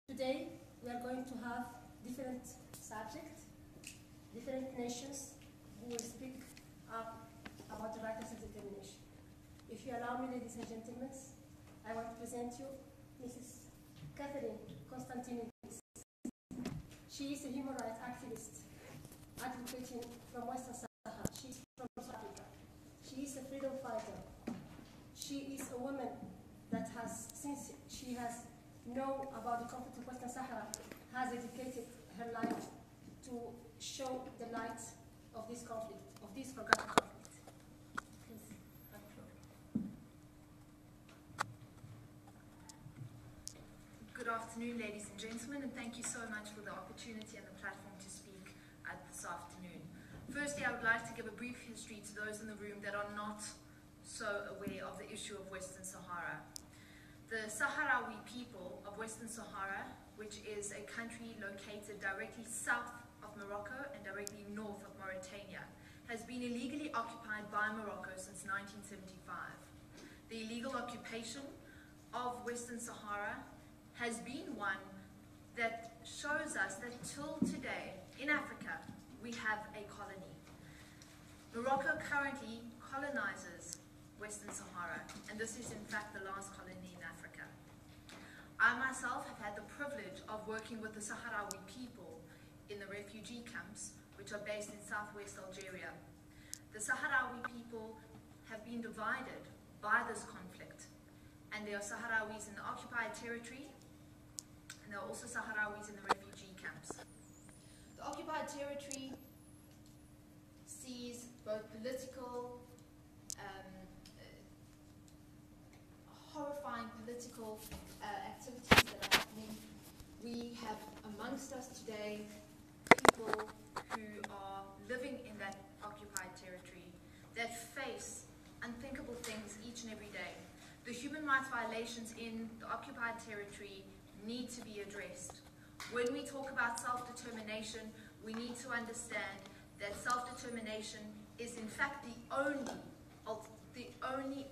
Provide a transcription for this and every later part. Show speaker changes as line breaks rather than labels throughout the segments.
Today, we are going to have different subjects, different nations who will speak up about the right of self-determination. If you allow me, ladies and gentlemen, I want to present you Mrs. Catherine Constantinidis. She is a human rights activist advocating from Western Sahara. She is from South Africa. She is a freedom fighter. She is a woman that has, since she has known about the conflict of Western Sahara, has dedicated her life to show the light of this conflict, of this forgotten conflict. Please, have the floor.
Good afternoon, ladies and gentlemen, and thank you so much for the opportunity and the platform to speak this afternoon. Firstly, I would like to give a brief history to those in the room that are not so aware of the issue of Western Sahara. The Sahrawi people of Western Sahara, which is a country located directly south of Morocco and directly north of Mauritania, has been illegally occupied by Morocco since 1975. The illegal occupation of Western Sahara has been one that shows us that till today, in Africa, we have a colony. Morocco currently colonizes Western Sahara, and this is in fact the last colony in Africa. I myself have had the privilege of working with the Sahrawi people in the refugee camps, which are based in southwest Algeria. The Sahrawi people have been divided by this conflict, and there are Sahrawis in the occupied territory, and there are also Sahrawis in the refugee camps. The occupied territory sees both political horrifying political activities that are happening. We have amongst us today people who are living in that occupied territory that face unthinkable things each and every day. The human rights violations in the occupied territory need to be addressed. When we talk about self-determination, we need to understand that self-determination is in fact the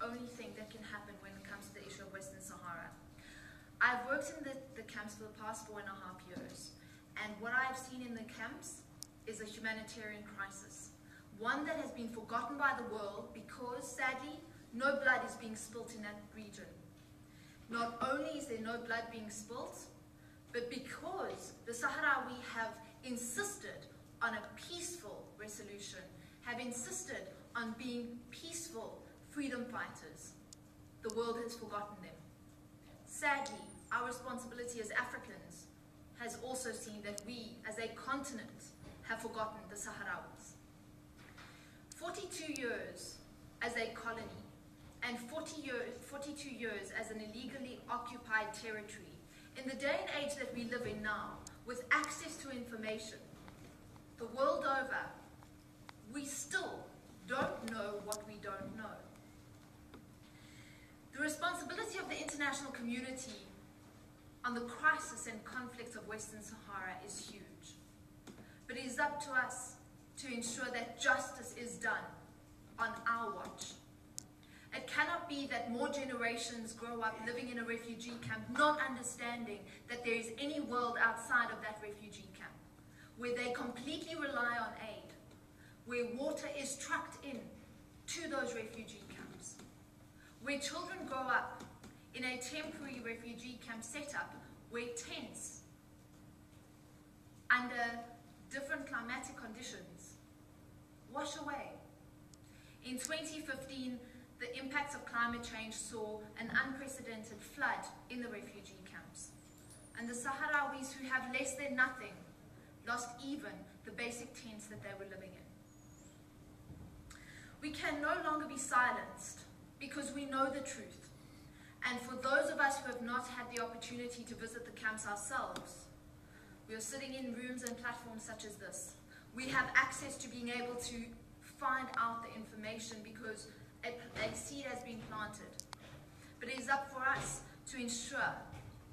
only thing that can happen when it comes to the issue of Western Sahara. I've worked in the camps for the past 4.5 years, and what I've seen in the camps is a humanitarian crisis, one that has been forgotten by the world because, sadly, no blood is being spilt in that region. Not only is there no blood being spilt, but because the Sahrawi have insisted on a peaceful resolution, have insisted on being peaceful freedom fighters, the world has forgotten them. Sadly, our responsibility as Africans has also seen that we, as a continent, have forgotten the Sahrawis. 42 years as a colony and 42 years as an illegally occupied territory, in the day and age that we live in now, with access to information, the world over, we still don't know what we don't know. The responsibility of the international community on the crisis and conflict of Western Sahara is huge. But it is up to us to ensure that justice is done on our watch. It cannot be that more generations grow up living in a refugee camp, not understanding that there is any world outside of that refugee camp, where they completely rely on aid, where water is trucked in to those refugee camps, where children grow up in a temporary refugee camp setup where tents under different climatic conditions wash away. In 2015, the impacts of climate change saw an unprecedented flood in the refugee camps, and the Sahrawis who have less than nothing lost even the basic tents that they were living in. We can no longer be silenced because we know the truth. And for those of us who have not had the opportunity to visit the camps ourselves, we are sitting in rooms and platforms such as this. We have access to being able to find out the information because a seed has been planted. But it is up for us to ensure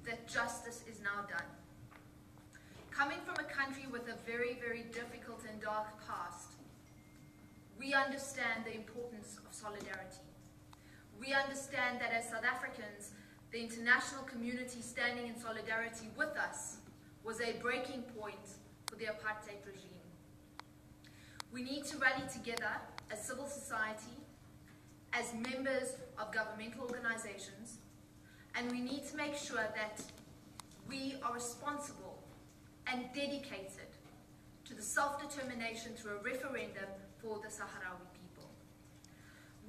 that justice is now done. Coming from a country with a very, very difficult and dark past, we understand the importance of solidarity. We understand that as South Africans, the international community standing in solidarity with us was a breaking point for the apartheid regime. We need to rally together as civil society, as members of governmental organizations, and we need to make sure that we are responsible and dedicated to the self-determination through a referendum for the Sahrawi people.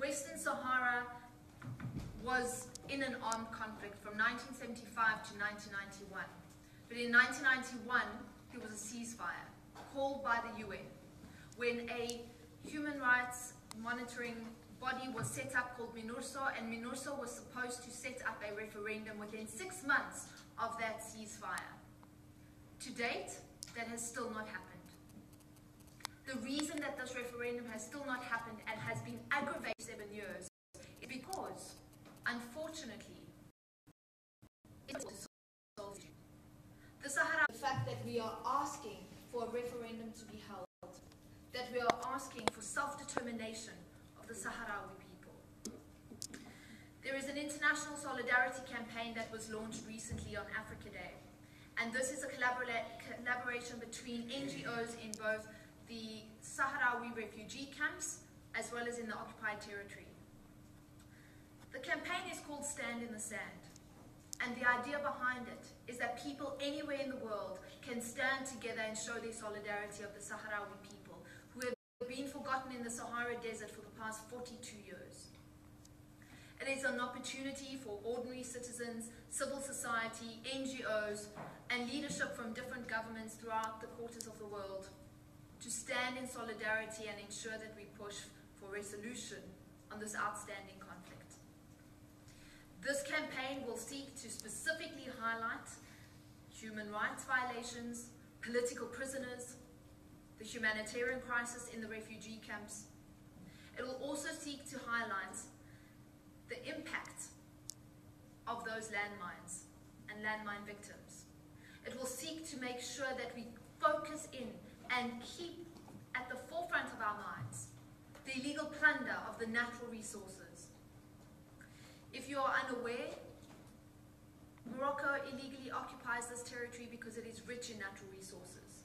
Western Sahara was in an armed conflict from 1975 to 1991. But in 1991, there was a ceasefire called by the UN when a human rights monitoring body was set up called MINURSO, and MINURSO was supposed to set up a referendum within 6 months of that ceasefire. To date, that has still not happened. The reason that this referendum has still not happened and has been aggravated 7 years is because, unfortunately, the Sahara, the fact that we are asking for a referendum to be held, that we are asking for self-determination of the Sahrawi people. There is an international solidarity campaign that was launched recently on Africa Day, and this is a collaboration between NGOs in both the Sahrawi refugee camps as well as in the occupied territory. The campaign is called Stand in the Sand, and the idea behind it is that people anywhere in the world can stand together and show their solidarity of the Sahrawi people who have been forgotten in the Sahara Desert for the past 42 years. It is an opportunity for ordinary citizens, civil society, NGOs, and leadership from different governments throughout the quarters of the world to stand in solidarity and ensure that we push for resolution on this outstanding conflict. This campaign will seek to specifically highlight human rights violations, political prisoners, the humanitarian crisis in the refugee camps. It will also seek to highlight the impact of those landmines and landmine victims. It will seek to make sure that we focus in and keep at the forefront of our minds the illegal plunder of the natural resources. If you are unaware, Morocco illegally occupies this territory because it is rich in natural resources.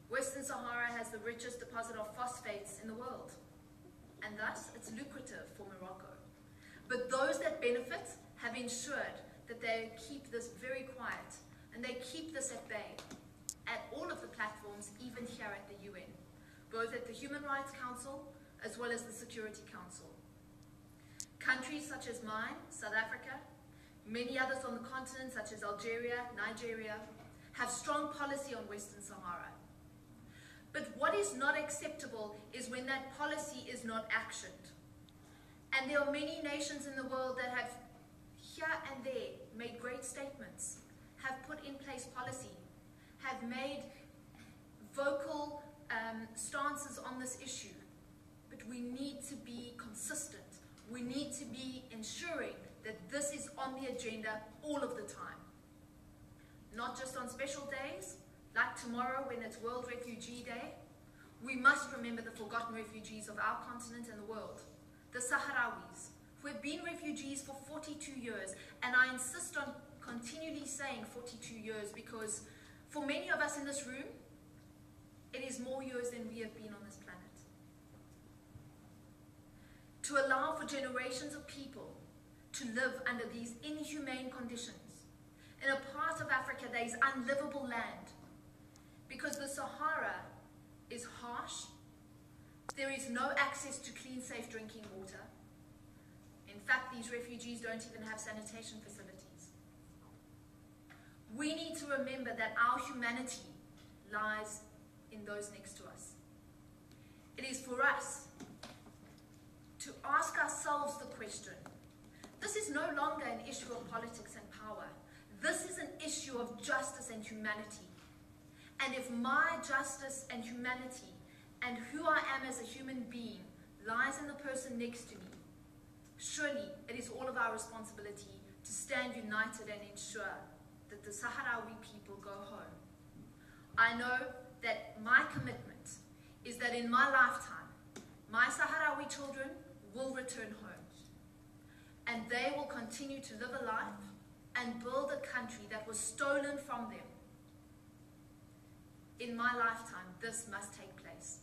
Western Sahara has the richest deposit of phosphates in the world, and thus it's lucrative for Morocco. But those that benefit have ensured that they keep this very quiet, and they keep this at bay at all of the platforms, even here at the UN, both at the Human Rights Council as well as the Security Council. Countries such as mine, South Africa, many others on the continent such as Algeria, Nigeria, have strong policy on Western Sahara. But what is not acceptable is when that policy is not actioned. And there are many nations in the world that have here and there made great statements, have put in place policy, have made vocal stances on this issue. But we need to be consistent. We need to be ensuring that this is on the agenda all of the time. Not just on special days, like tomorrow when it's World Refugee Day. We must remember the forgotten refugees of our continent and the world, the Sahrawis, who have been refugees for 42 years. And I insist on continually saying 42 years because for many of us in this room, it is more years than we have been on this planet. To allow for generations of people to live under these inhumane conditions in a part of Africa that is unlivable land, because the Sahara is harsh, there is no access to clean, safe drinking water. In fact, these refugees don't even have sanitation facilities. We need to remember that our humanity lies in those next to us. It is for us to ask ourselves the question, this is no longer an issue of politics and power. This is an issue of justice and humanity. And if my justice and humanity and who I am as a human being lies in the person next to me, surely it is all of our responsibility to stand united and ensure that the Sahrawi people go home. I know that my commitment is that in my lifetime, my Sahrawi children will return home. and they will continue to live a life and build a country that was stolen from them. In my lifetime, this must take place.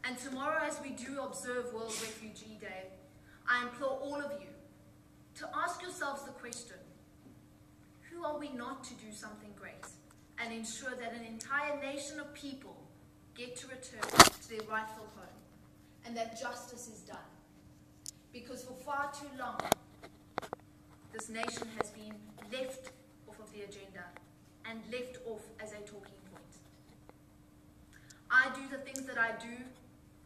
And tomorrow, as we do observe World Refugee Day, I implore all of you to ask yourselves the question, who are we not to do something great and ensure that an entire nation of people get to return to their rightful home and that justice is done? Because for far too long, this nation has been left off of the agenda and left off as a talking point. I do the things that I do.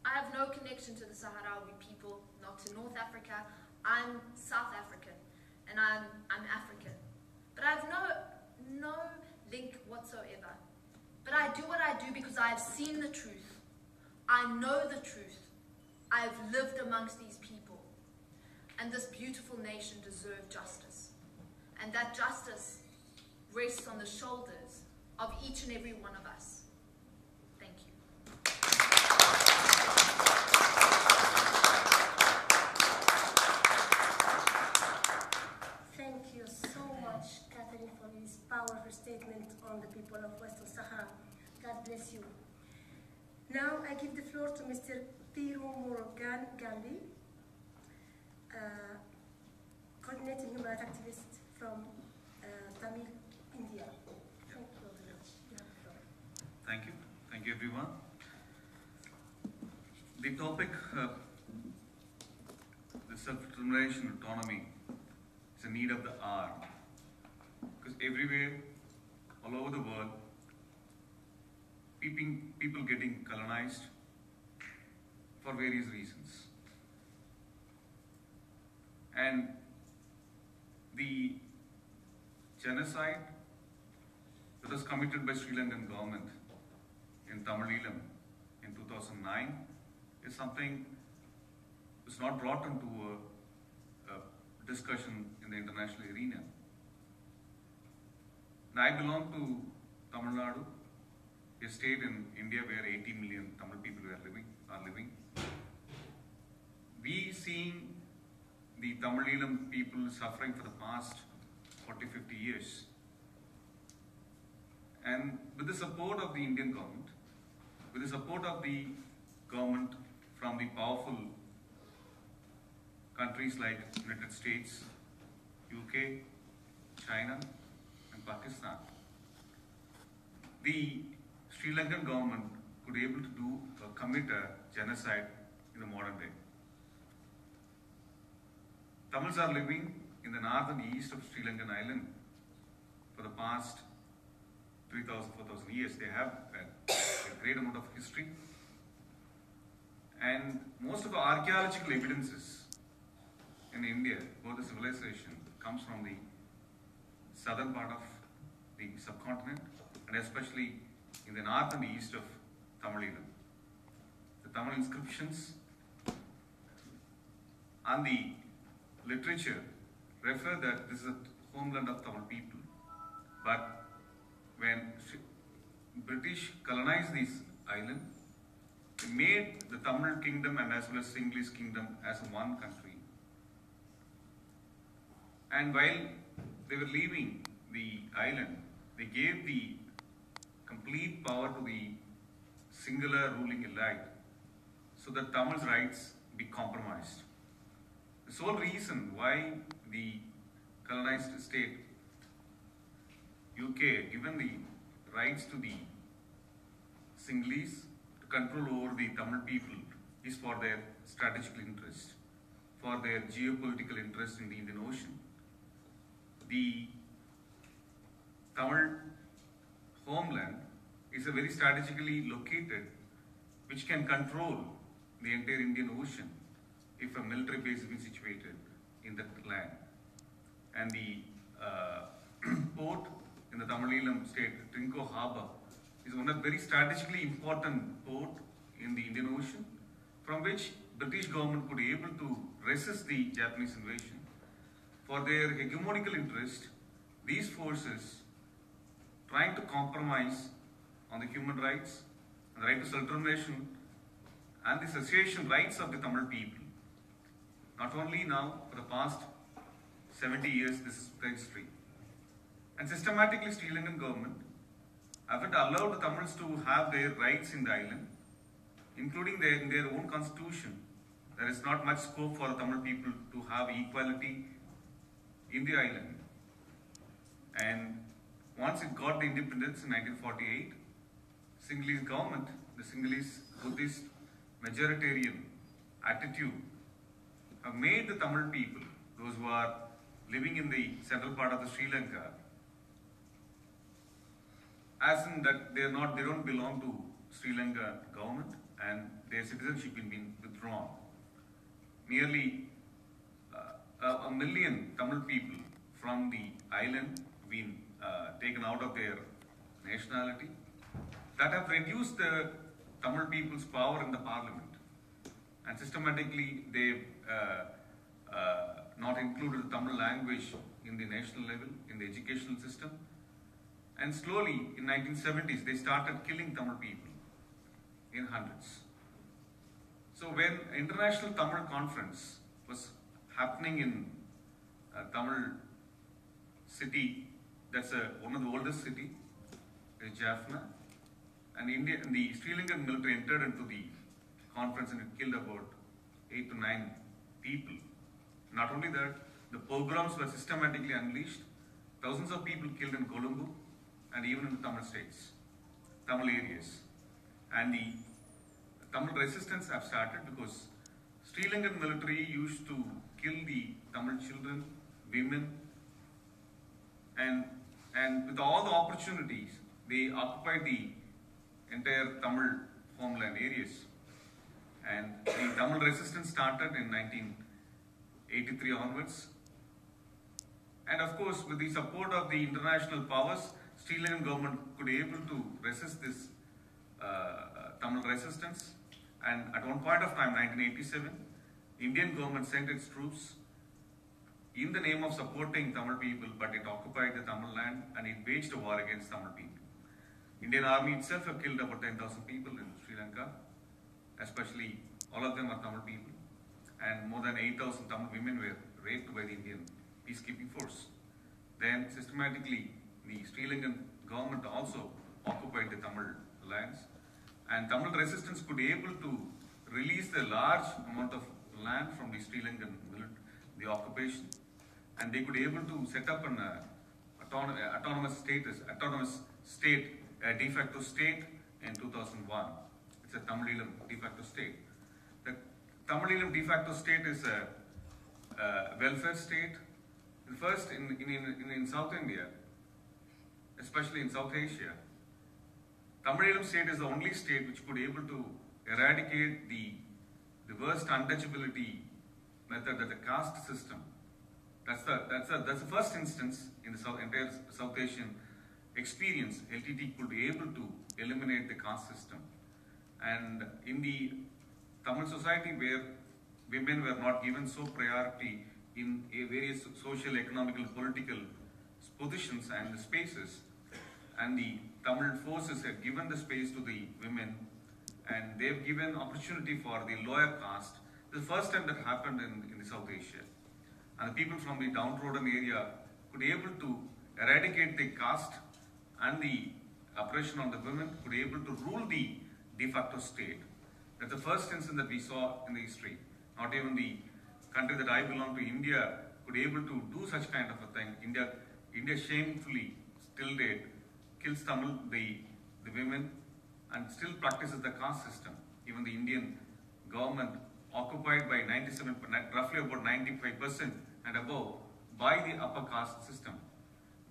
I have no connection to the Sahrawi people, not to North Africa. I'm South African, and I'm African. But I have no link whatsoever. But I do what I do because I have seen the truth. I know the truth. I have lived amongst these people. And this beautiful nation deserves justice. And that justice rests on the shoulders of each and every one of us. Thank you.
Thank you so much, Catherine, for this powerful statement on the people of Western Sahara. God bless you. Now I give the floor to Mr. Morgan Gambi, coordinating human rights activist from Tamil, India.
Thank you. Thank you, everyone. The topic, the self-determination autonomy, is a need of the hour. Because everywhere, all over the world, people getting colonized for various reasons. And the genocide that was committed by Sri Lankan government in TamilEelam in 2009 is something that's not brought into a discussion in the international arena. Now, I belong to Tamil Nadu, a state in India where 80 million Tamil people are living. We seeing the TamilEelam people suffering for the past 40, 50 years. And with the support of the Indian government, with the support of the government from the powerful countries like United States, UK, China, and Pakistan, the Sri Lankan government could be able to commit a genocide in the modern day. Tamils are living in the north and east of Sri Lankan island for the past 3,000, 4,000 years. They have a great amount of history. And most of the archaeological evidences in India about the civilization comes from the southern part of the subcontinent, and especially in the north and east of TamilEelam. The Tamil inscriptions and the literature refer that this is a homeland of Tamil people. But when British colonized this island, they made the Tamil kingdom and as well as English kingdom as one country. And while they were leaving the island, they gave the complete power to the singular ruling elite so that Tamil's rights be compromised. The sole reason why the colonized state, UK, given the rights to the Sinhalese to control over the Tamil people is for their strategic interest, for their geopolitical interest in the Indian Ocean. The Tamil homeland is a very strategically located, which can control the entire Indian Ocean if a military base is situated in that land. And the port in the TamilEelam state, Trinco Harbour, is one of the very strategically important port in the Indian Ocean, from which British government could be able to resist the Japanese invasion. For their hegemonical interest, these forces trying to compromise on the human rights, and the right to self-determination, and the secession rights of the Tamil people. Not only now, for the past 70 years, this is the history. And systematically, Sri Lankan government haven't allowed the Tamils to have their rights in the island, including in their own constitution. There is not much scope for Tamil people to have equality in the island. And once it got the independence in 1948, Sinhalese government, the Sinhalese Buddhist majoritarian attitude, have made the Tamil people, those who are living in the central part of the Sri Lanka, as in that they don't belong to Sri Lanka government and their citizenship has been withdrawn. Nearly a million Tamil people from the island have been taken out of their nationality. That have reduced the Tamil people's power in the parliament. And systematically they've not included the Tamil language in the national level, in the educational system. And slowly, in 1970s, they started killing Tamil people in hundreds. So when International Tamil Conference was happening in Tamil city, that's one of the oldest city, is Jaffna, and the Sri Lankan military entered into the conference and it killed about 8 to 9 people. Not only that, the pogroms were systematically unleashed. Thousands of people killed in Colombo and even in the Tamil states, Tamil areas. And the Tamil resistance have started because Sri Lankan military used to kill the Tamil children, women, and with all the opportunities, they occupied the entire Tamil homeland areas. And the Tamil resistance started in 1983 onwards. And of course, with the support of the international powers, Sri Lankan government could be able to resist this Tamil resistance. And at one point of time, 1987, Indian government sent its troops in the name of supporting Tamil people, but it occupied the Tamil land and it waged a war against Tamil people. Indian army itself have killed about 10,000 people in Sri Lanka, especially all of them are Tamil people, and more than 8,000 Tamil women were raped by the Indian peacekeeping force. Then systematically, the Sri Lankan government also occupied the Tamil lands, and Tamil resistance could be able to release the large amount of land from the Sri Lankan the occupation, and they could be able to set up an autonomous state, a de facto state in 2001. It's a TamilEelam de facto state. The TamilEelam de facto state is a welfare state. The first in South India, especially in South Asia. TamilEelam state is the only state which could be able to eradicate the worst untouchability method, that the caste system. That's the first instance in the entire South Asian experience. LTT could be able to eliminate the caste system. And in the Tamil society, where women were not given so priority in various social, economical, political positions and spaces, and the Tamil forces have given the space to the women, and they've given opportunity for the lower caste. The first time that happened in the South Asia. And the people from the downtrodden area could be able to eradicate the caste and the oppression on the women, could be able to rule the de facto state. That's the first instance that we saw in the history. Not even the country that I belong to, India, could be able to do such kind of a thing. India shamefully, still date, kills Tamil, the women, and still practices the caste system. Even the Indian government occupied by 97, roughly about 95% and above by the upper caste system.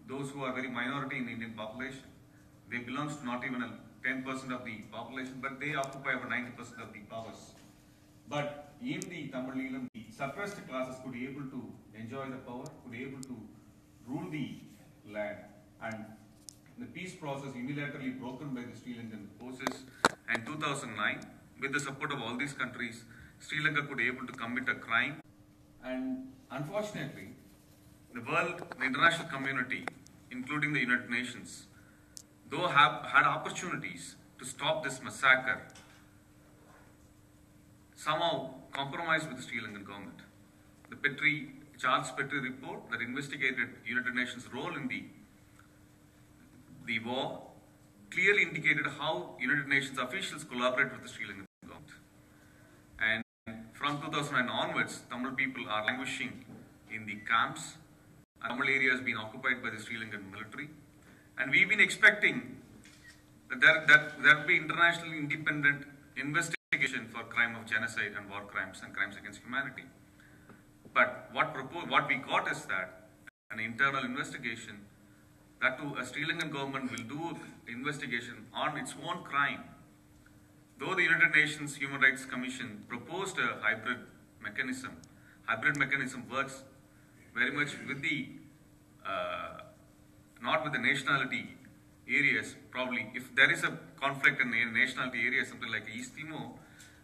Those who are very minority in the Indian population. They belong to not even 10% of the population, but they occupy over 90% of the powers. But in the TamilEelam, the suppressed classes could be able to enjoy the power, could be able to rule the land, and the peace process unilaterally broken by the Sri Lankan forces. And 2009, with the support of all these countries, Sri Lanka could be able to commit a crime. And unfortunately, the world, the international community, including the United Nations, though have had opportunities to stop this massacre, somehow compromised with the Sri Lankan government. the Charles Petrie report that investigated United Nations' role in the war clearly indicated how United Nations officials collaborate with the Sri Lankan government. And from 2009 onwards, Tamil people are languishing in the camps. Tamil area has been occupied by the Sri Lankan military. And we've been expecting that there will be international independent investigation for crime of genocide and war crimes and crimes against humanity. But what we got is that an internal investigation, that too a Sri Lankan government will do investigation on its own crime. Though the United Nations Human Rights Commission proposed a hybrid mechanism works very much with the, not with the nationality areas. Probably if there is a conflict in a nationality area, something like East Timor,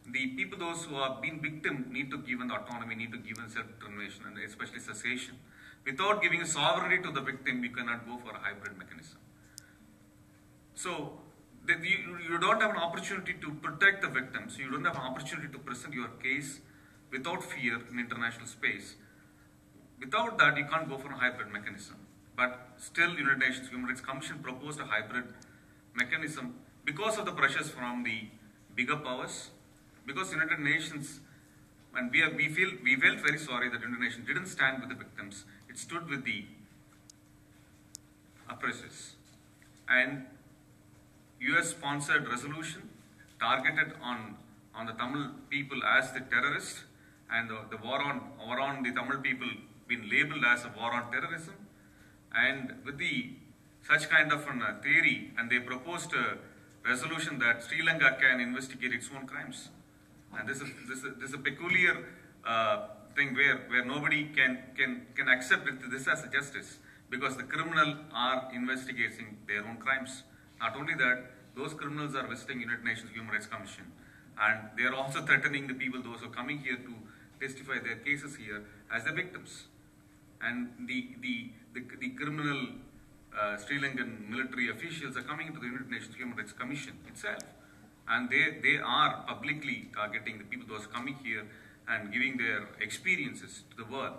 the people, those who have been victim, need to give an autonomy, need to give an self-determination and especially cessation. Without giving a sovereignty to the victim, you cannot go for a hybrid mechanism. So, you don't have an opportunity to protect the victims. You don't have an opportunity to present your case without fear in international space. Without that, you can't go for a hybrid mechanism. But still, United Nations Human Rights Commission proposed a hybrid mechanism because of the pressures from the bigger powers. Because United Nations, and we felt very sorry that United Nations didn't stand with the victims. It stood with the oppressors. And US-sponsored resolution targeted on the Tamil people as the terrorists, and the war on the Tamil people been labeled as a war on terrorism. And with such kind of a theory, and they proposed a resolution that Sri Lanka can investigate its own crimes. And this is a peculiar thing where nobody can accept this as a justice, because the criminal are investigating their own crimes. Not only that, those criminals are visiting United Nations Human Rights Commission, and they are also threatening the people, those who are coming here to testify their cases here, as the victims. And the criminal Sri Lankan military officials are coming into the United Nations Human Rights Commission itself. And they are publicly targeting the people those coming here and giving their experiences to the world.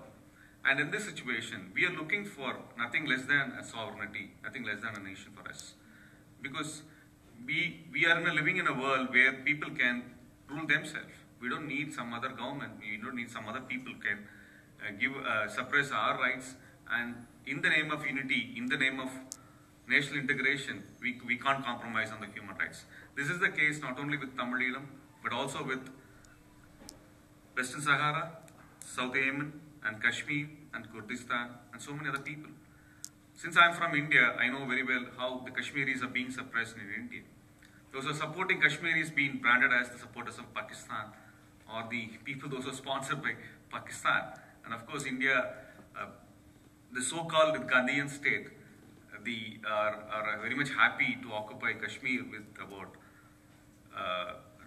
And in this situation, we are looking for nothing less than a sovereignty, nothing less than a nation for us. Because we are living in a world where people can rule themselves. We don't need some other government. We don't need some other people can suppress our rights. And in the name of unity, in the name of national integration, we can't compromise on the human rights. This is the case not only with TamilEelam, but also with Western Sahara, South Yemaen, and Kashmir, and Kurdistan, and so many other people. Since I'm from India, I know very well how the Kashmiris are being suppressed in India. Those who are supporting Kashmiris being branded as the supporters of Pakistan, or the people those who are sponsored by Pakistan. And of course, India, the so-called Gandhian state, are very much happy to occupy Kashmir with about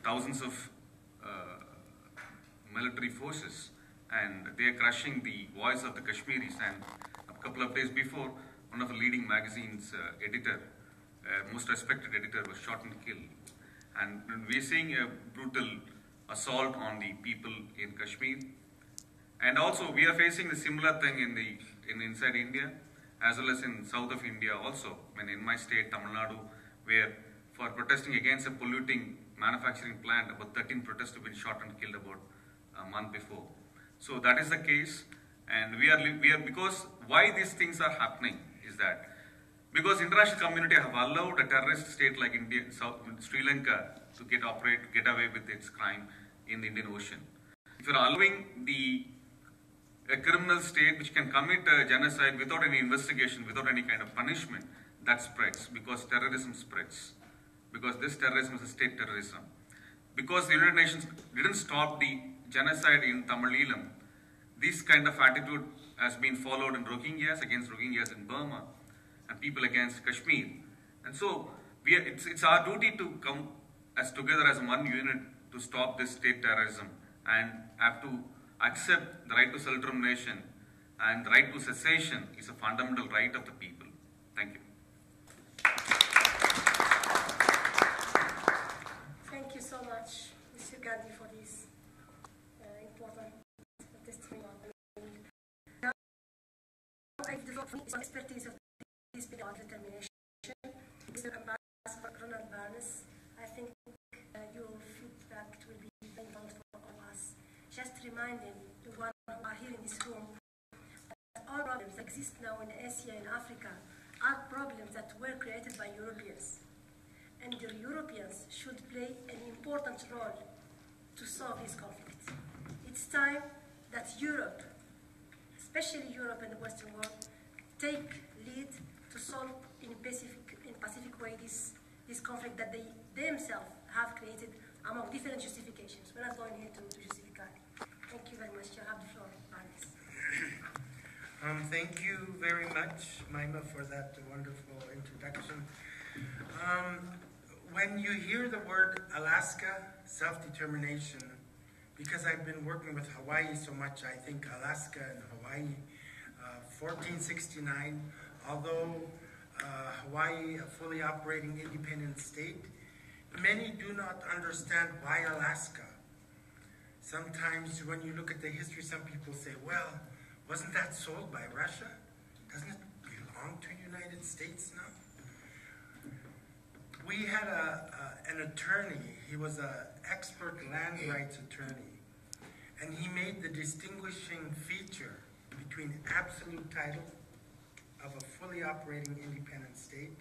thousands of military forces, and they are crushing the voice of the Kashmiris. And a couple of days before, one of the leading magazines' editor, most respected editor, was shot and killed. And we are seeing a brutal assault on the people in Kashmir. And also, we are facing the similar thing inside India, as well as in south of India also. In my state, Tamil Nadu, where for protesting against a polluting manufacturing plant, about 13 protesters have been shot and killed about a month before. So that is the case, and we are because why these things are happening is that because international community have allowed a terrorist state like India, Sri Lanka to get away with its crime in the Indian Ocean. If you are allowing a criminal state which can commit a genocide without any investigation, without any kind of punishment, that spreads, because terrorism spreads. Because this terrorism is a state terrorism. Because the United Nations didn't stop the genocide in TamilEelam, this kind of attitude has been followed in Rohingyas, against Rohingyas in Burma, and people against Kashmir. And so, it's our duty to come together as one unit to stop this state terrorism, and have to accept the right to self-determination, and the right to cessation is a fundamental right of the people. Thank you.
Thank you so much, Mr. Gandhi, for this important testimony. the expertise of this period of determination. Mr. Ambassador Ronald Barnes, I think your feedback will be very important for all of us. Just reminding the one who are here in this room that all problems that exist now in Asia and Africa are problems that were created by Europeans. And the Europeans should play an important role to solve this conflict. It's time that Europe, especially Europe and the Western world, take lead to solve in a pacific way this conflict that they themselves have created among different justifications. We're not going here to justify. Thank you very much. You have the floor, Barnes.
Thank you very much, Maima, for that wonderful introduction. When you hear the word Alaska, self-determination, because I've been working with Hawaii so much, I think Alaska and Hawaii, 1469, although Hawaii, a fully operating independent state, many do not understand why Alaska. Sometimes when you look at the history, some people say, well, wasn't that sold by Russia? Doesn't it belong to the United States now? We had an attorney, he was an expert land rights attorney, and he made the distinguishing feature between absolute title of a fully operating independent state,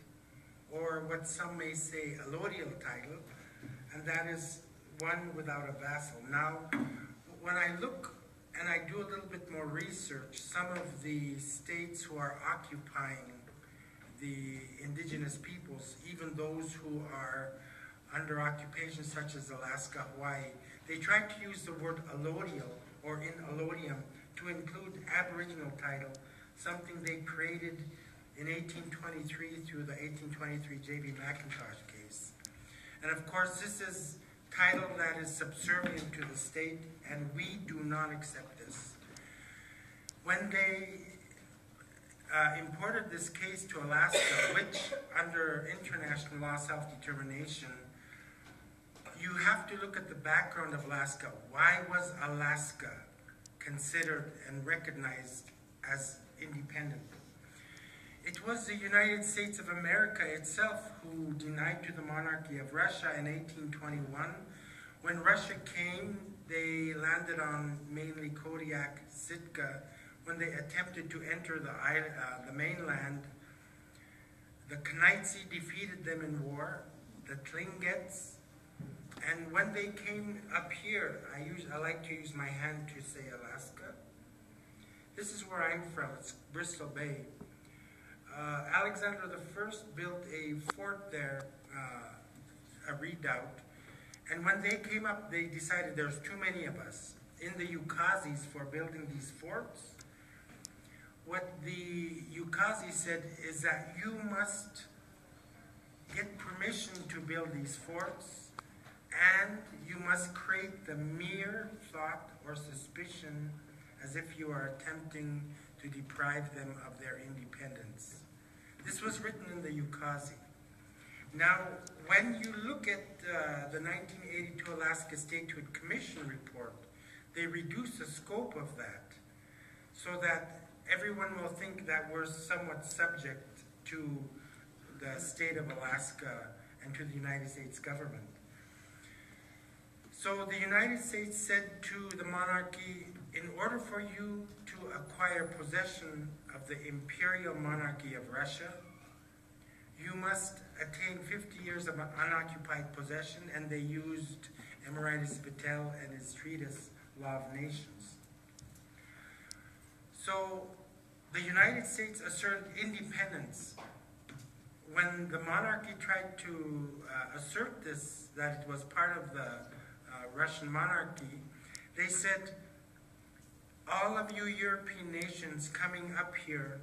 or what some may say allodial title, and that is one without a vassal. Now, when I look and I do a little bit more research, some of the states who are occupying the indigenous peoples, even those who are under occupation such as Alaska, Hawaii, they try to use the word allodial or in allodium to include aboriginal title, something they created in 1823 through the 1823 J.B. McIntosh case. And of course, this is title that is subservient to the state, and we do not accept this. When they imported this case to Alaska, which under international law self-determination, you have to look at the background of Alaska. Why was Alaska considered and recognized as independent? It was the United States of America itself who denied to the monarchy of Russia in 1821. When Russia came, they landed on mainly Kodiak, Sitka. When they attempted to enter the mainland, the Knights defeated them in war, the Tlingits, and when they came up here, I like to use my hand to say Alaska. This is where I'm from, it's Bristol Bay. Alexander I built a fort there, a redoubt, and when they came up, they decided there's too many of us in the Ukazis for building these forts. What the Ukazi said is that you must get permission to build these forts, and you must create the mere thought or suspicion as if you are attempting to deprive them of their independence. This was written in the Ukazi. Now, when you look at the 1982 Alaska Statehood Commission report, they reduce the scope of that so that everyone will think that we're somewhat subject to the state of Alaska and to the United States government. So the United States said to the monarchy, in order for you to acquire possession of the imperial monarchy of Russia, you must attain 50 years of unoccupied possession, and they used Emeritus Patel and his treatise, Law of Nations. So the United States asserted independence. When the monarchy tried to assert this, that it was part of the Russian monarchy, they said, all of you European nations coming up here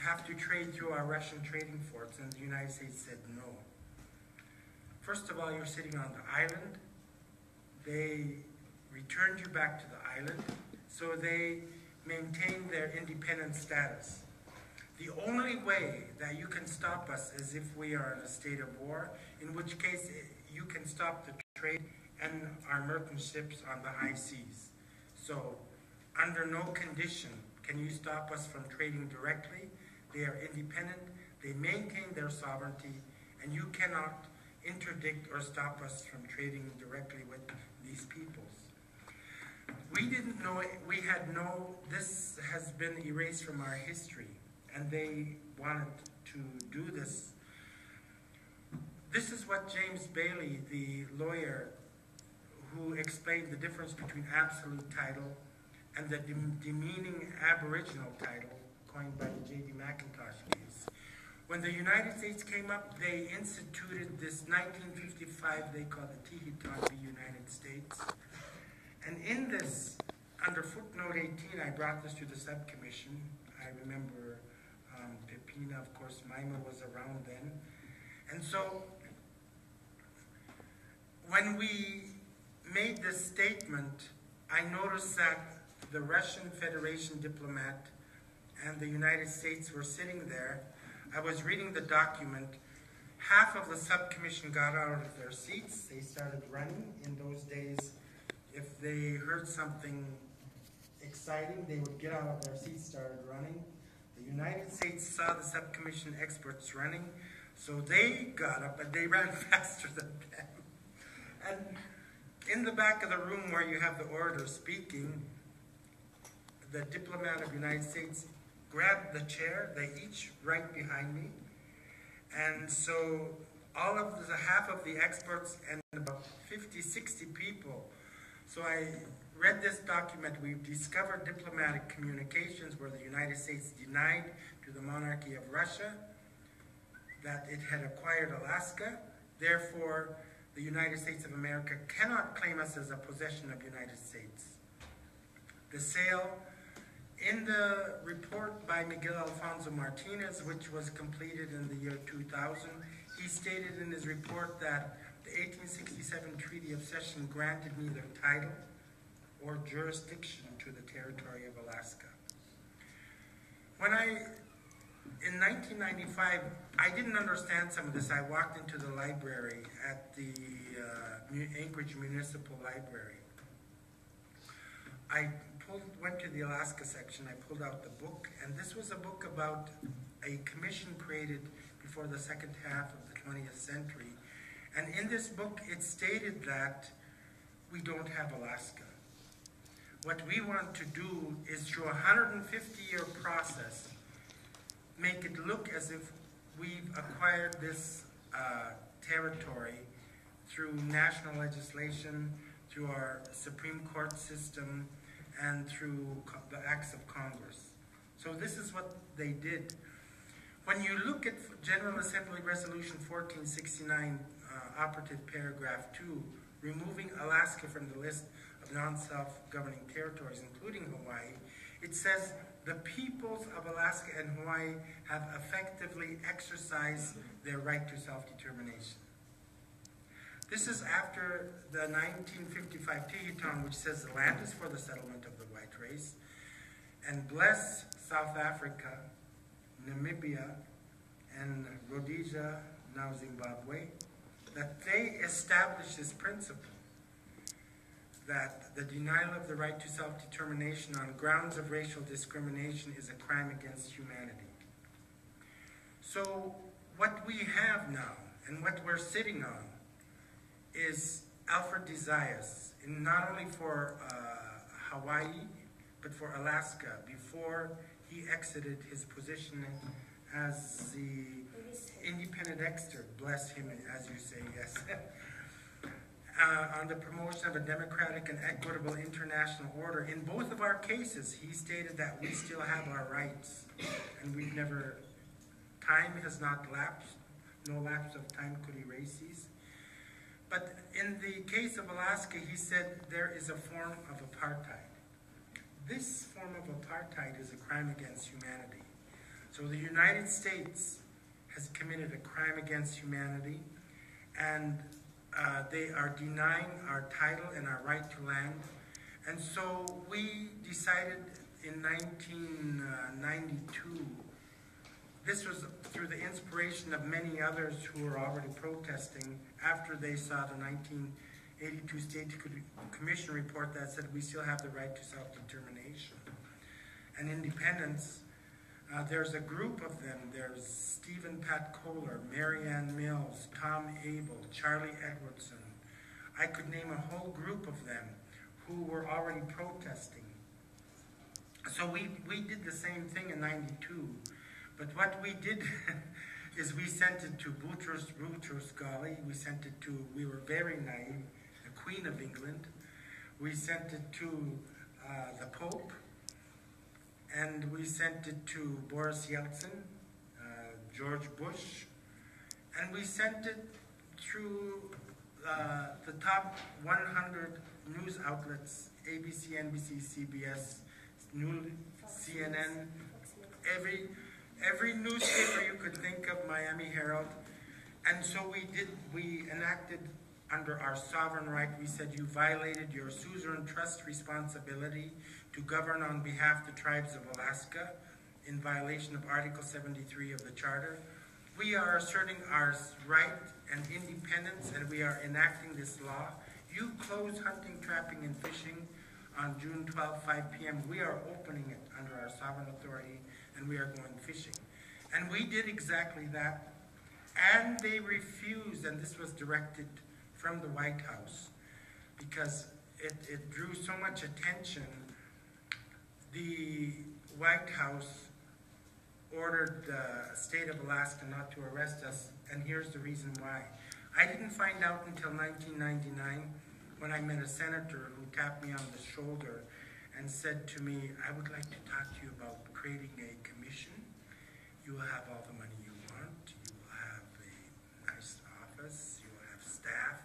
have to trade through our Russian trading forts, and the United States said no. First of all, you're sitting on the island. They returned you back to the island, so they maintained their independent status. The only way that you can stop us is if we are in a state of war, in which case you can stop the trade and our merchant ships on the high seas. So, under no condition can you stop us from trading directly, They are independent, they maintain their sovereignty, and you cannot interdict or stop us from trading directly with these peoples. We didn't know, this has been erased from our history, and they wanted to do this. This is what James Bailey, the lawyer who explained the difference between absolute title and the demeaning aboriginal title coined by the J.D. McIntosh case. When the United States came up, they instituted this 1955, they called the Tehiton v. United States. And in this, under footnote 18, I brought this to the subcommission. I remember Pepina, of course, Maima was around then. And so, when we made this statement, I noticed that the Russian Federation diplomat and the United States were sitting there. I was reading the document. Half of the subcommission got out of their seats. They started running. In those days, if they heard something exciting, they would get out of their seats, started running. The United States saw the subcommission experts running, so they got up and they ran faster than them. And in the back of the room where you have the orator speaking, the diplomat of the United States grabbed the chair, they each right behind me. And so all of half of the experts and about 50, 60 people. So I read this document. We've discovered diplomatic communications where the United States denied to the monarchy of Russia that it had acquired Alaska. Therefore, the United States of America cannot claim us as a possession of the United States. The sale, in the report by Miguel Alfonso Martinez, which was completed in the year 2000, he stated in his report that the 1867 Treaty of Cession granted neither title or jurisdiction to the territory of Alaska. In 1995, I didn't understand some of this. I walked into the library at the Anchorage Municipal Library. I went to the Alaska section, I pulled out the book, and this was a book about a commission created before the second half of the 20th century. And in this book, it stated that we don't have Alaska. What we want to do is, through a 150-year process, make it look as if we've acquired this territory through national legislation, through our Supreme Court system, and through the acts of Congress. So this is what they did. When you look at General Assembly Resolution 1469, operative paragraph 2, removing Alaska from the list of non-self-governing territories, including Hawaii, it says, the peoples of Alaska and Hawaii have effectively exercised their right to self-determination. This is after the 1955 Tehiton, which says the land is for the settlement of the white race, and bless South Africa, Namibia, and Rhodesia, now Zimbabwe, that they establish this principle that the denial of the right to self-determination on grounds of racial discrimination is a crime against humanity. So what we have now, and what we're sitting on, is Alfred de Zayas, not only for Hawaii, but for Alaska, before he exited his position as the independent expert, bless him, as you say, yes, on the promotion of a democratic and equitable international order. In both of our cases, he stated that we still have our rights, and we've never, time has not lapsed, no lapse of time could erase these. But in the case of Alaska, he said there is a form of apartheid. This form of apartheid is a crime against humanity. So the United States has committed a crime against humanity, and they are denying our title and our right to land. And so we decided in 1992, this was through the inspiration of many others who were already protesting after they saw the 1982 State Commission report that said we still have the right to self-determination and independence. There's a group of them. There's Stephen Pat Kohler, Marianne Mills, Tom Abel, Charlie Edwardson. I could name a whole group of them who were already protesting. So we did the same thing in '92. But what we did is we sent it to Boutros Ghali. We were very naive, the Queen of England. We sent it to the Pope. And we sent it to Boris Yeltsin, George Bush, and we sent it through the top 100 news outlets, ABC, NBC, CBS, CNN, every newspaper you could think of, Miami Herald. And so we enacted under our sovereign right, we said you violated your suzerain trust responsibility to govern on behalf of the tribes of Alaska in violation of Article 73 of the Charter. We are asserting our right and independence, and we are enacting this law. You close hunting, trapping, and fishing on June 12, 5 p.m. We are opening it under our sovereign authority, and we are going fishing. And we did exactly that, and they refused, and this was directed from the White House, because it drew so much attention. The White House ordered the state of Alaska not to arrest us, and here's the reason why. I didn't find out until 1999 when I met a senator who tapped me on the shoulder and said to me, I would like to talk to you about creating a commission. You will have all the money you want, you will have a nice office, you will have staff.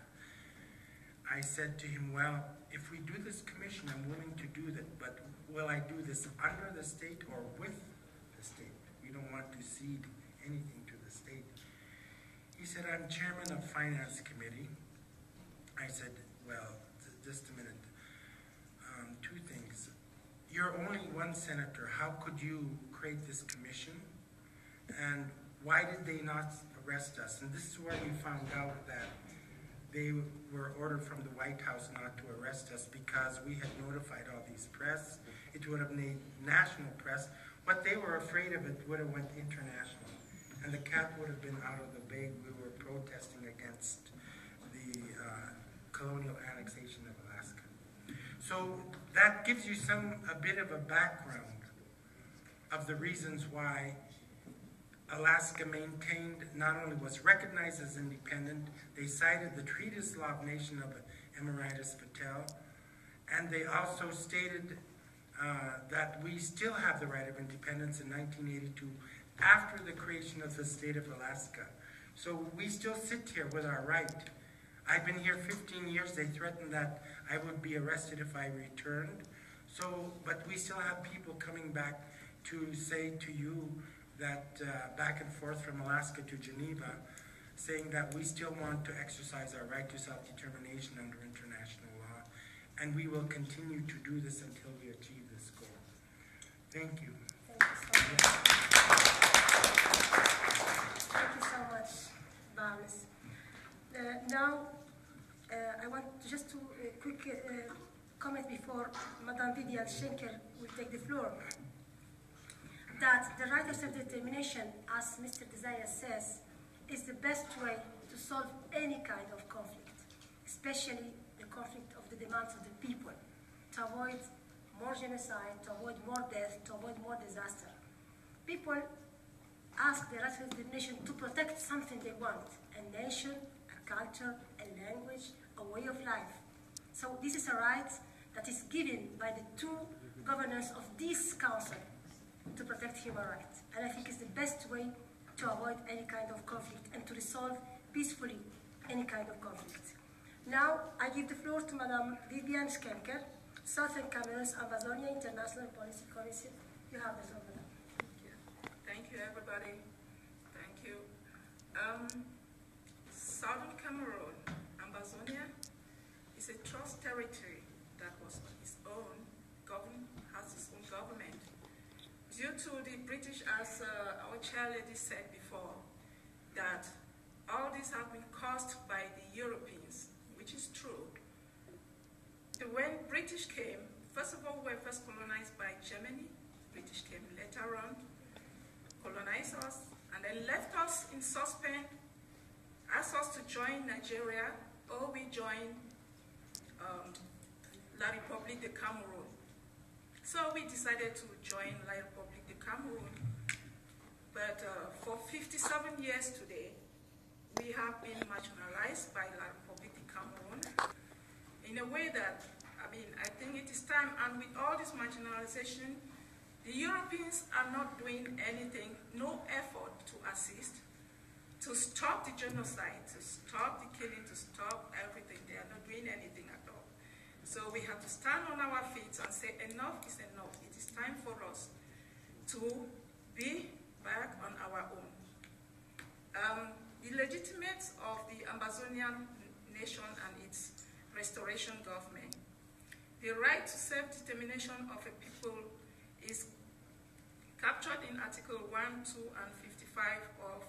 I said to him, well, if we do this commission, I'm willing to do that, but will I do this under the state or with the state? We don't want to cede anything to the state. He said, I'm chairman of Finance Committee. I said, well, just a minute. Two things. You're only one senator. How could you create this commission? And why did they not arrest us? And this is where we found out that they were ordered from the White House not to arrest us because we had notified all these press. It would have made national press. What they were afraid of, it would have went international. And the cat would have been out of the bag. We were protesting against the colonial annexation of Alaska. So that gives you a bit of a background of the reasons why Alaska maintained, not only was recognized as independent, they cited the Treatise Law of Nation of Emeritus Patel, and they also stated that we still have the right of independence in 1982 after the creation of the state of Alaska. So we still sit here with our right. I've been here 15 years. They threatened that I would be arrested if I returned. So, but we still have people coming back to say to you that back and forth from Alaska to Geneva, saying that we still want to exercise our right to self-determination under international law, and we will continue to do this until we achieve this goal. Thank you.
Thank you so much, Barnes. Now, I want just to quick comment before Madame Vivian Schenker will take the floor. That the right of self-determination, as Mr. Desire says, is the best way to solve any kind of conflict, especially the conflict of the demands of the people, to avoid more genocide, to avoid more death, to avoid more disaster. People ask the right of self-determination to protect something they want, a nation, a culture, a language, a way of life. So this is a right that is given by the two governors of this council to protect human rights. And I think it's the best way to avoid any kind of conflict and to resolve peacefully any kind of conflict. Now, I give the floor to Madame Vivian Schenker, Southern Cameroon's Amazonia International Policy Commission. You have the floor, Madame.
Thank you. Thank you, everybody. Thank you. Southern Cameroon, Amazonia, is a trust territory that was on its own, has its own government. Due to the British, as our chair lady said before, that all this has been caused by the Europeans, which is true. When British came, first of all, we were first colonized by Germany. British came later on. colonized us, and then left us in suspense, asked us to join Nigeria, or we join La République de Cameroon. So we decided to join La République de Cameroon. But for 57 years today, we have been marginalized by La République de Cameroon in a way that, I think it is time, and with all this marginalization, the Europeans are not doing anything, no effort to assist, to stop the genocide, to stop the killing, to stop everything. They are not doing anything at all. So we have to stand on our feet and say enough is enough. It is time for us to be back on our own. The legitimates of the Amazonian nation and its restoration government. The right to self-determination of a people is captured in Article 1, 2, and 55 of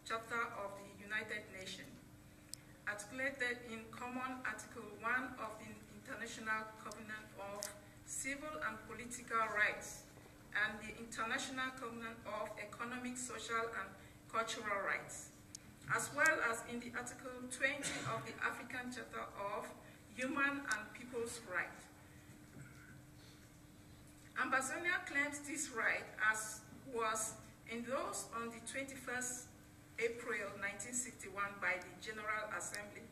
Charter of the United Nations, articulated in Common Article 1 of the International Covenant of Civil and Political Rights and the International Covenant of Economic, Social, and Cultural Rights, as well as in the Article 20 of the African Charter of Human and People's Rights. Amazonia claims this right as was endorsed on the 21st April 1961 by the General Assembly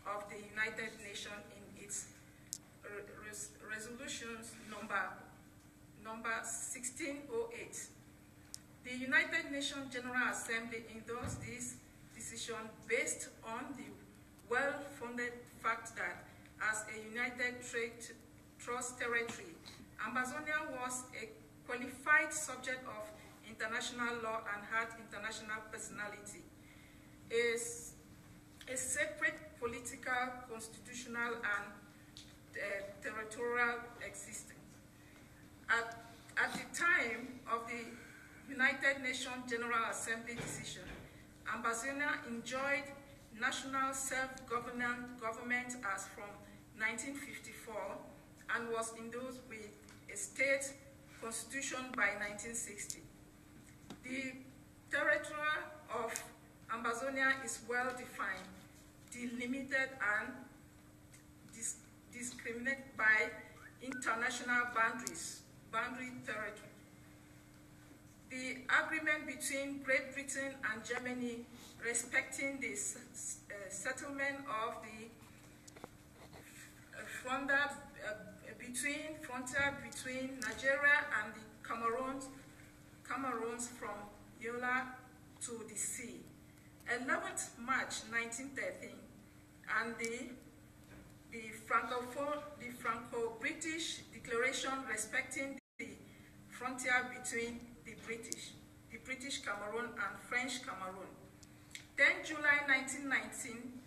of the United Nations in its resolutions number 1608. The United Nations General Assembly endorsed this decision based on the well-founded fact that as a United Trust Territory, Amazonia was a qualified subject of international law and had international personality, is a separate political, constitutional, and territorial existence. At the time of the United Nations General Assembly decision, Amazonia enjoyed national self-government as from 1954 and was endorsed with a state constitution by 1960. The territory of Amazonia is well defined, delimited, and discriminated by international boundary territory. The agreement between Great Britain and Germany respecting the settlement of the frontier between Nigeria and the Cameroons from Yola to the sea. 11th March 1913, and the Franco-British Declaration respecting the frontier between the British Cameroon and French Cameroon. 10 July 1919,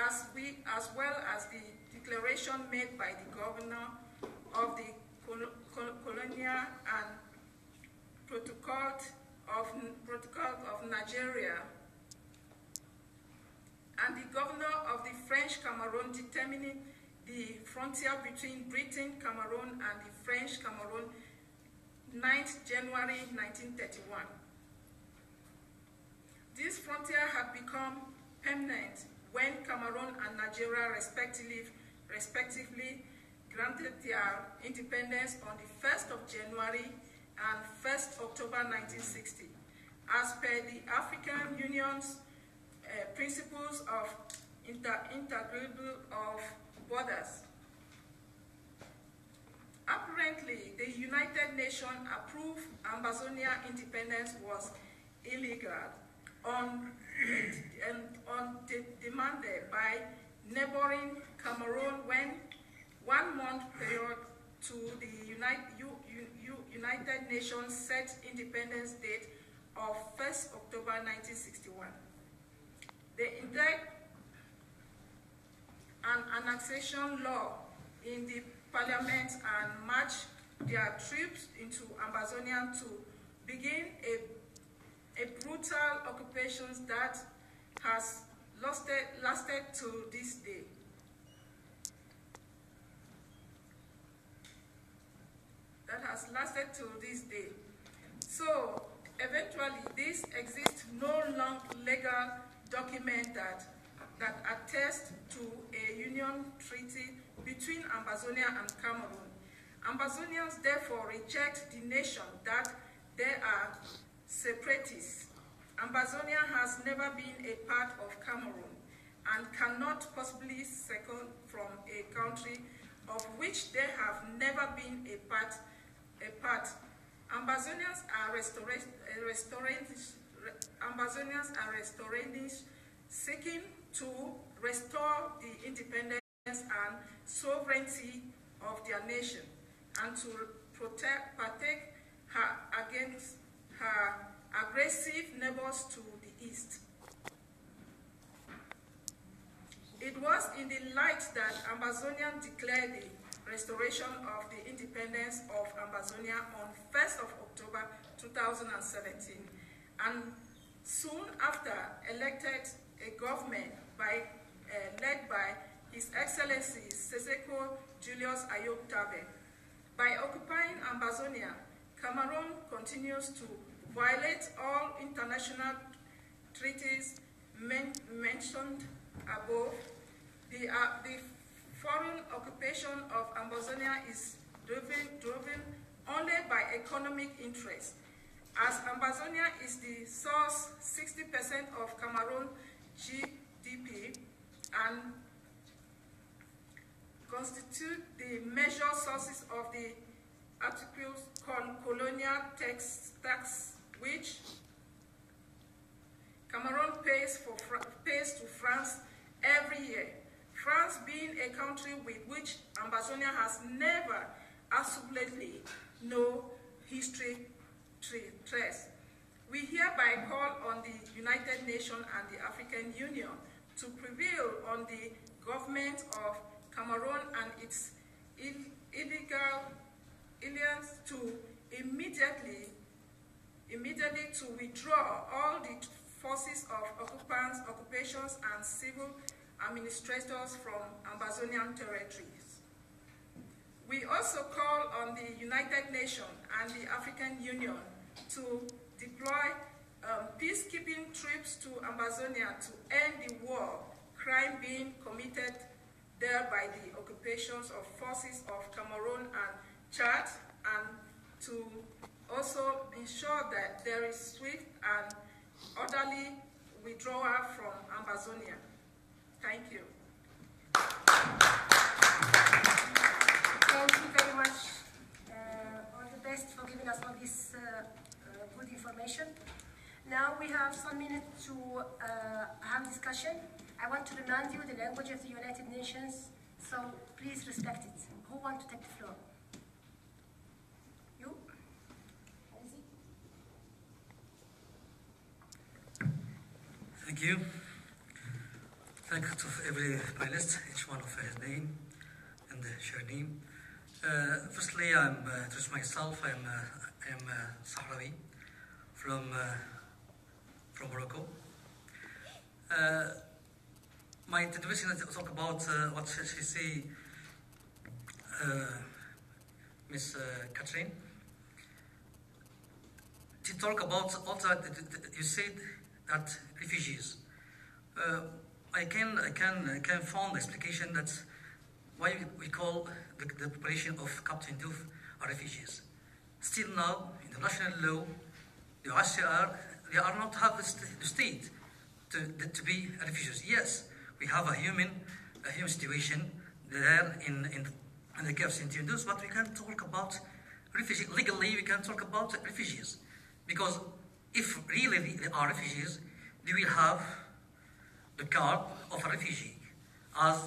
as well as the declaration made by the governor of the colonial and protocol of Nigeria and the governor of the French Cameroon determining the frontier between Britain, Cameroon, and the French Cameroon, 9th January 1931. This frontier had become permanent when Cameroon and Nigeria respectively granted their independence on the 1st of January and 1st October 1960, as per the African Union's principles of integrity of borders. Apparently, the United Nations approved Amazonia independence was illegal demanded by neighboring Cameroon when 1 month period to the United Nations set independence date of 1st October 1961. They enact an annexation law in the parliament and march their troops into Amazonia to begin a brutal occupation that has lasted to this day. So eventually, this exists no long legal document that attests to a union treaty between Ambazonia and Cameroon. Ambazonians therefore reject the nation that they are separatists. Ambazonia has never been a part of Cameroon and cannot possibly second from a country of which they have never been a part. Ambazonians are restaurationists seeking to restore the independence and sovereignty of their nation and to partake against her aggressive neighbors to the east. It was in the light that Ambazonians declared the restoration of the independence of Ambazonia on 1st of October 2017, and soon after elected a government led by His Excellency Seseko Julius Ayoub Tabe. By occupying Ambazonia, Cameroon continues to violate all international treaties mentioned above. The foreign occupation of Ambazonia is driven only by economic interests, as Ambazonia is the source 60% of Cameroon GDP and constitute the major sources of the articles called colonial tax, which Cameroon pays to France every year. France being a country with which Ambazonia has never absolutely no history trace. We hereby call on the United Nations and the African Union to prevail on the government of Cameroon and its illegal aliens to immediately to withdraw all the forces of occupations and civil administrators from Ambazonian territories. We also call on the United Nations and the African Union to deploy peacekeeping troops to Ambazonia to end the war crime being committed there by the occupations of forces of Cameroon and Chad, and to also ensure that there is swift and orderly withdrawal from Ambazonia. Thank you.
Thank you very much. All the best for giving us all this good information. Now we have some minutes to have discussion. I want to remind you the language of the United Nations, so please respect it. Who wants to take the floor? You?
Thank you. Thank you to every panelist, each one of his name and her name. Firstly, I'm introduce myself. I'm Sahrawi from Morocco. My introduction is to talk about what she say, Miss Catherine. To talk about also, you said that refugees. I can find explanation that why we call the population of Captain Diouf are refugees. Still now, in the national law, the ICR, they are not have the state to be refugees. Yes, we have a human situation there in the camp St. Indus, but we can talk about refugees. Legally, we can talk about refugees. Because if really they are refugees, they will have the card of a refugee as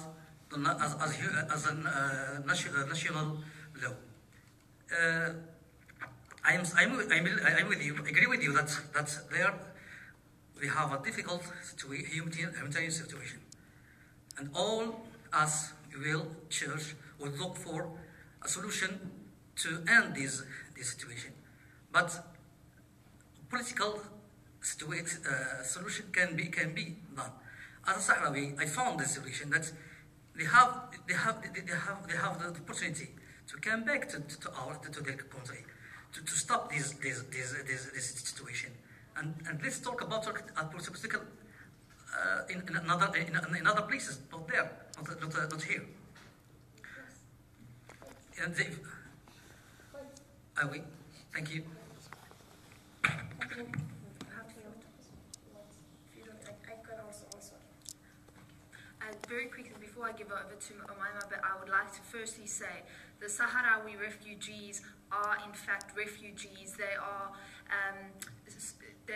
a national law. I'm with you. I agree with you that there we have a difficult humanitarian situation, and all us church will look for a solution to end this situation. But political solution can be done. As a Sahrawi, I found the solution that they have the opportunity to come back to their country, to stop this situation. And let's talk about political in other places, not there, not here. And we thank you.
Very quickly, before I give over to Yemaen, but I would like to firstly say the Sahrawi refugees are in fact refugees. They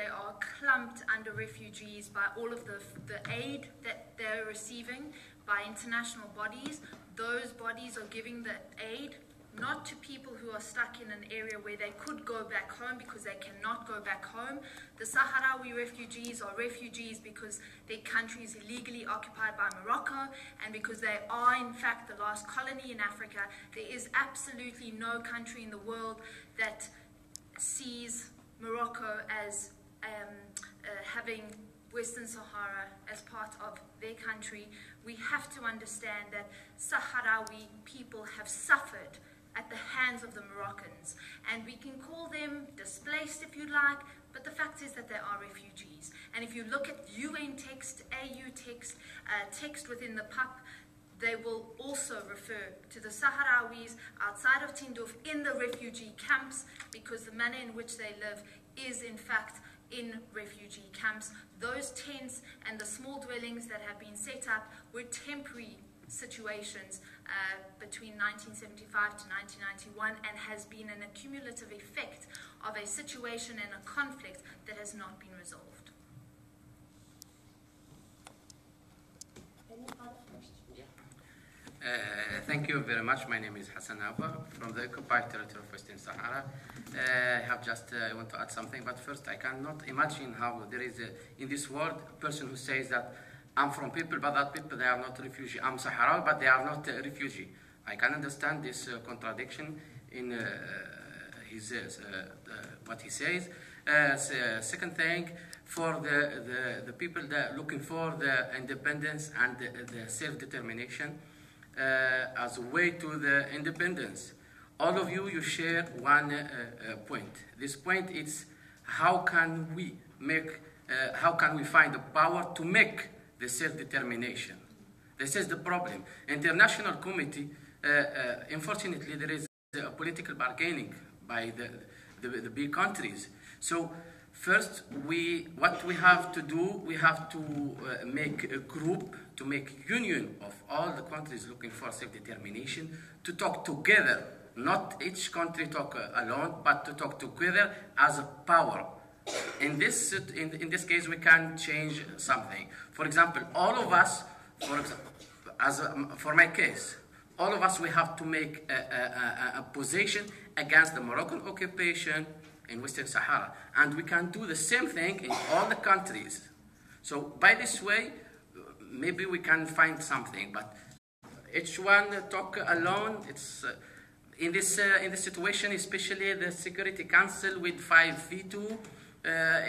are clumped under refugees by all of the aid that they're receiving by international bodies. Those bodies are giving the aid not to people who are stuck in an area where they could go back home because they cannot go back home. The Sahrawi refugees are refugees because their country is illegally occupied by Morocco and because they are in fact the last colony in Africa. There is absolutely no country in the world that sees Morocco as having Western Sahara as part of their country. We have to understand that Sahrawi people have suffered at the hands of the Moroccans, and we can call them displaced if you like, but the fact is that they are refugees. And if you look at UN text, AU text, text within the PAP, they will also refer to the Sahrawis outside of Tindouf in the refugee camps, because the manner in which they live is in fact in refugee camps. Those tents and the small dwellings that have been set up were temporary situations between 1975 to 1991 and has been an accumulative effect of a situation and a conflict that has not been resolved.
Any other questions?
Thank you very much. My name is Hassan Abba from the occupied territory of Western Sahara. I want to add something, but first I cannot imagine how there is in this world a person who says that I'm from people, but that people, they are not refugee. I'm Saharawi, but they are not refugee. I can understand this contradiction in what he says. Second thing, for the people that are looking for the independence and the self-determination as a way to the independence. All of you share one point. This point is how can we find the power to make the self-determination. This is the problem. International committee, unfortunately, there is a political bargaining by the big countries. So first, what we have to do, we have to make a group, to make union of all the countries looking for self-determination, to talk together, not each country talk alone, but to talk together as a power. In this case, we can change something. For example, all of us, for my case, all of us, we have to make a position against the Moroccan occupation in Western Sahara. And we can do the same thing in all the countries. So by this way, maybe we can find something. But each one talk alone, it's... in this situation, especially the Security Council with 5 veto,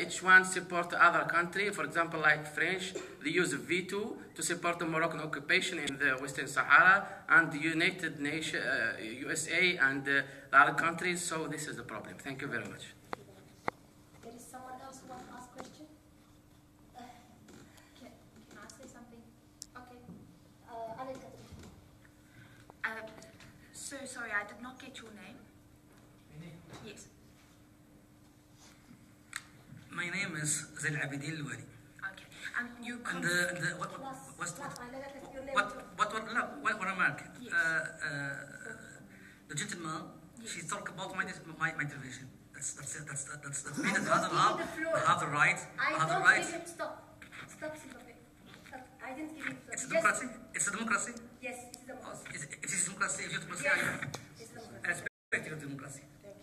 each one support other country. For example, like French, they use a veto to support the Moroccan occupation in the Western Sahara, and the United Nations, USA, and the other countries. So this is the problem. Thank you very much.
There is someone else who wants to ask a question?
Can I say something? Okay. So sorry, I did not get your name. Yes.
My name is Zain Abidin Luwari.
Okay. You
And what remark?
Yes.
The gentleman,
Yes.
she talked about my intervention. That's it. That's me. I have the right.
I
have the
don't
right.
give it. Stop, Silvia. I didn't give it.
It's a democracy. It's a democracy.
Yes, it's a democracy.
It is democracy. If you democracy,
Yes, it's a democracy.
I respect your democracy.
Thank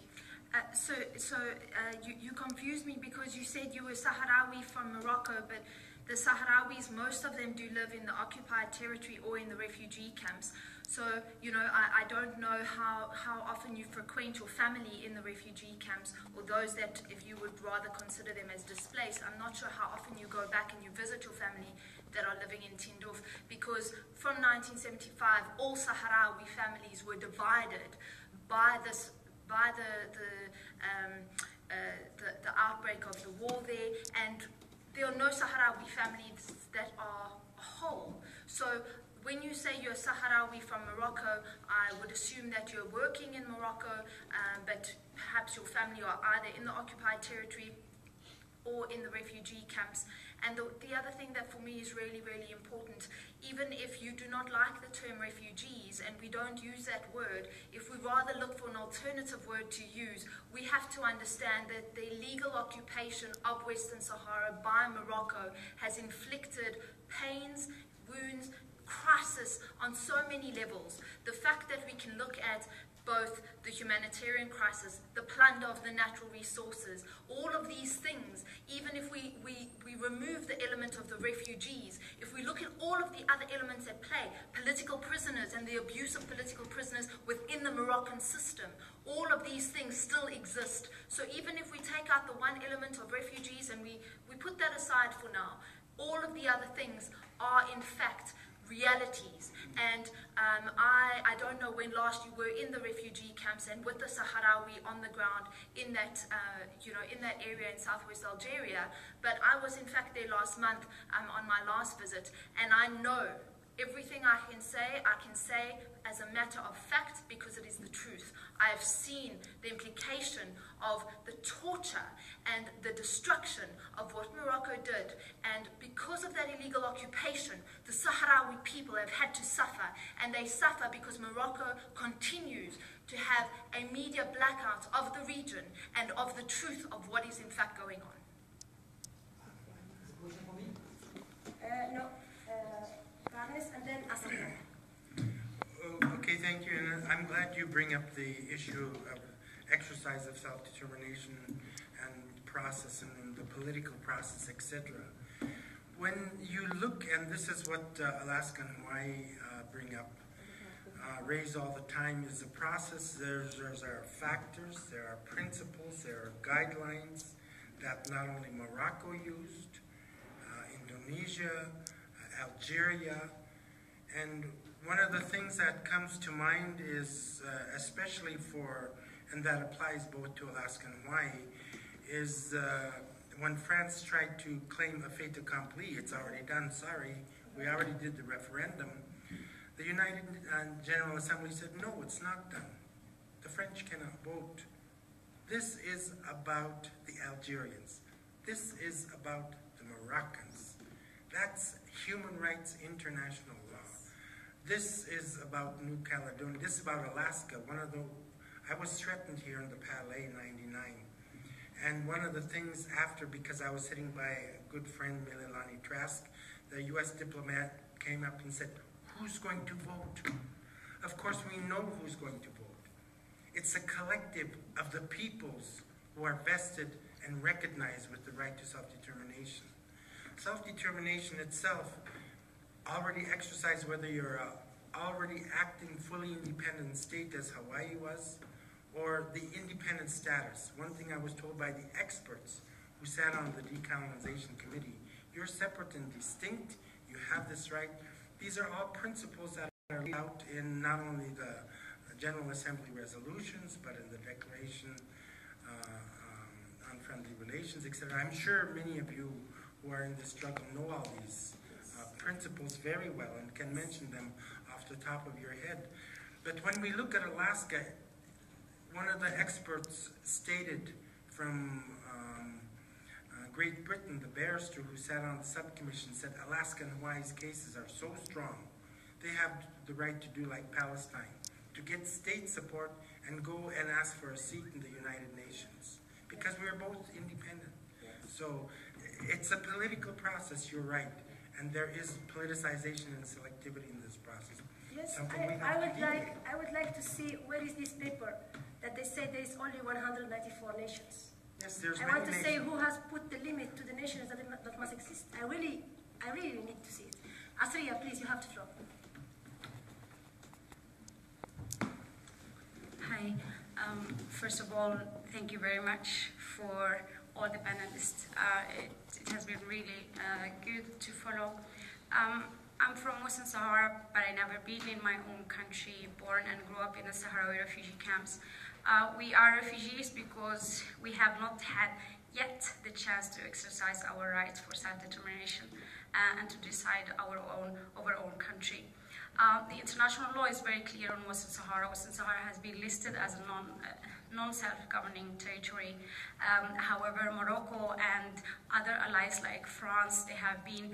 you.
You confused me because you said you were Sahrawi from Morocco, but the Sahrawis, most of them do live in the occupied territory or in the refugee camps. So, I don't know how often you frequent your family in the refugee camps, or those that, if you would rather consider them as displaced. I'm not sure how often you go back and you visit your family that are living in Tindouf, because from 1975, all Sahrawi families were divided by by the outbreak of the war there, and there are no Sahrawi families that are whole. So when you say you're Sahrawi from Morocco, I would assume that you're working in Morocco, but perhaps your family are either in the occupied territory or in the refugee camps. And the other thing that for me is really, really important, even if you do not like the term refugees, and we don't use that word, if we rather look for an alternative word to use, we have to understand that the illegal occupation of Western Sahara by Morocco has inflicted pains, wounds, crisis on so many levels. The fact that we can look at both the humanitarian crisis, the plunder of the natural resources, all of these things, even if we remove the element of the refugees, if we look at all of the other elements at play, political prisoners and the abuse of political prisoners within the Moroccan system, all of these things still exist. So even if we take out the one element of refugees and we put that aside for now, all of the other things are in fact realities. And I don't know when last you were in the refugee camps and with the Sahrawi on the ground in that in that area in southwest Algeria, but I was in fact there last month on my last visit, and I know everything I can say as a matter of fact because it is the truth. I have seen the implication of the torture and the destruction of what Morocco did, and because of that illegal occupation, the Sahrawi people have had to suffer, and they suffer because Morocco continues to have a media blackout of the region and of the truth of what is in fact going on.
No. And then Asria.
Okay, thank you. And I'm glad you bring up the issue of exercise of self-determination and process and the political process, etc. When you look, and this is what Alaska and Hawaii bring up, raise all the time, is a process. There are factors, there are principles, there are guidelines that not only Morocco used, Indonesia, Algeria, and one of the things that comes to mind is, especially and that applies both to Alaska and Hawaii, is when France tried to claim a fait accompli, it's already done, sorry, we already did the referendum, the United General Assembly said, no, it's not done. The French cannot vote. This is about the Algerians. This is about the Moroccans. That's human rights international law. This is about New Caledonia. This is about Alaska. I was threatened here in the Palais in '99. And one of the things after, because I was sitting by a good friend, Mililani Trask, the U.S. diplomat came up and said, who's going to vote? Of course, we know who's going to vote. It's a collective of the peoples who are vested and recognized with the right to self-determination. Self-determination itself already exercised, whether you're already acting fully independent state as Hawaii was, or the independent status. One thing I was told by the experts who sat on the decolonization committee, you're separate and distinct, you have this right. These are all principles that are laid out in not only the General Assembly resolutions, but in the Declaration on Friendly Relations, etc. I'm sure many of you who are in this struggle know all these principles very well and can mention them off the top of your head. But when we look at Alaska, one of the experts stated from Great Britain, the barrister who sat on the subcommission, said Alaska and Hawaii's cases are so strong, they have the right to do like Palestine, to get state support and go and ask for a seat in the United Nations, because we're both independent. So it's a political process, you're right, and there is politicization and selectivity in this process.
Yes, I would like to see where is this paper that they say there is only 194 nations.
Yes, there's
I want to say who has put the limit to the nations that must exist. I really need to see it. Asria, please, you have the floor.
Hi. First of all, thank you very much for all the panelists. It has been really good to follow. I'm from Western Sahara, but I never been in my own country, born and grew up in the Sahrawi refugee camps. We are refugees because we have not had yet the chance to exercise our rights for self-determination and to decide over our own country. The international law is very clear on Western Sahara. Western Sahara has been listed as a non-self-governing territory. However, Morocco and other allies like France, they have been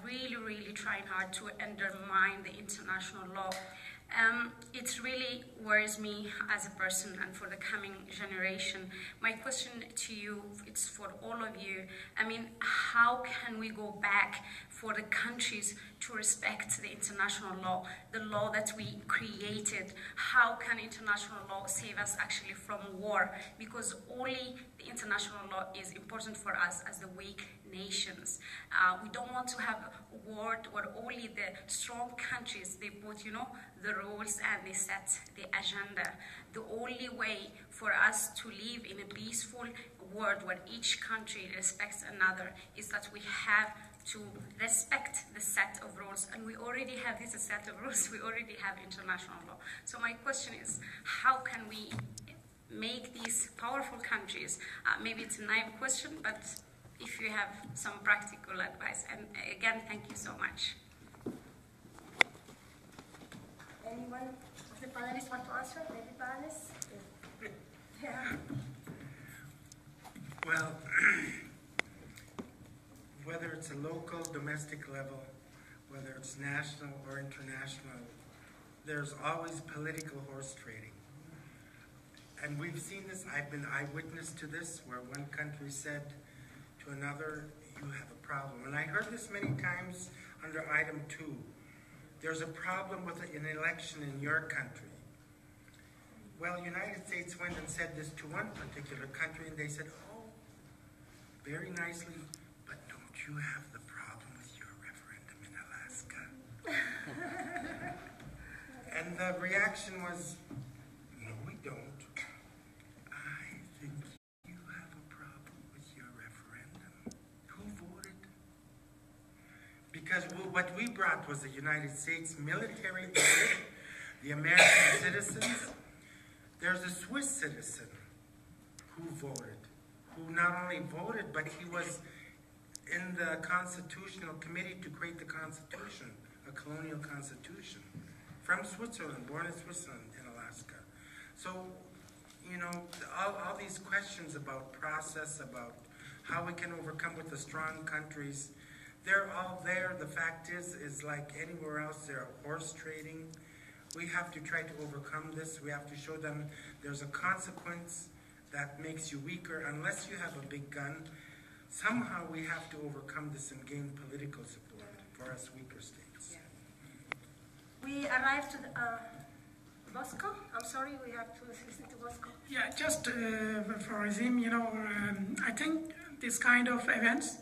really trying hard to undermine the international law. It really worries me as a person and for the coming generation. My question to you, it's for all of you. I mean, how can we go back for the countries to respect the international law, the law that we created? How can international law save us actually from war? Because only the international law is important for us as the weak nations. We don't want to have a world where only the strong countries, they put, the rules and they set the agenda. The only way for us to live in a peaceful world where each country respects another is that we have to respect the set of rules, and we already have this set of rules. We already have international law. So my question is, how can we make these powerful countries, maybe it's a naive question, but if you have some practical advice. And again, thank you so much.
Anyone of the panelists want to answer? Maybe panelists? Yeah.
Well, whether it's a local, domestic level, whether it's national or international, there's always political horse trading. And we've seen this, I've been eyewitness to this, where one country said to another, you have a problem. And I heard this many times under item 2. There's a problem with an election in your country. Well, the United States went and said this to one particular country, and they said, oh, very nicely, but don't you have the problem with your referendum in Alaska? And the reaction was, no, we don't. I think you have a problem with your referendum. Who voted? Because what we brought was the United States military voted, the American citizens. There's a Swiss citizen who voted, who not only voted, but he was in the Constitutional Committee to create the Constitution, a colonial constitution, from Switzerland, born in Switzerland, in Alaska. So, all these questions about process, about how we can overcome with the strong countries, they're all there. The fact is like anywhere else, they're horse trading. We have to try to overcome this. We have to show them there's a consequence that makes you weaker. Unless you have a big gun, somehow we have to overcome this and gain political support for us weaker states.
Yeah. We arrived to Bosco. I'm sorry, we have to listen to Bosco.
Yeah, just for resume, I think this kind of events,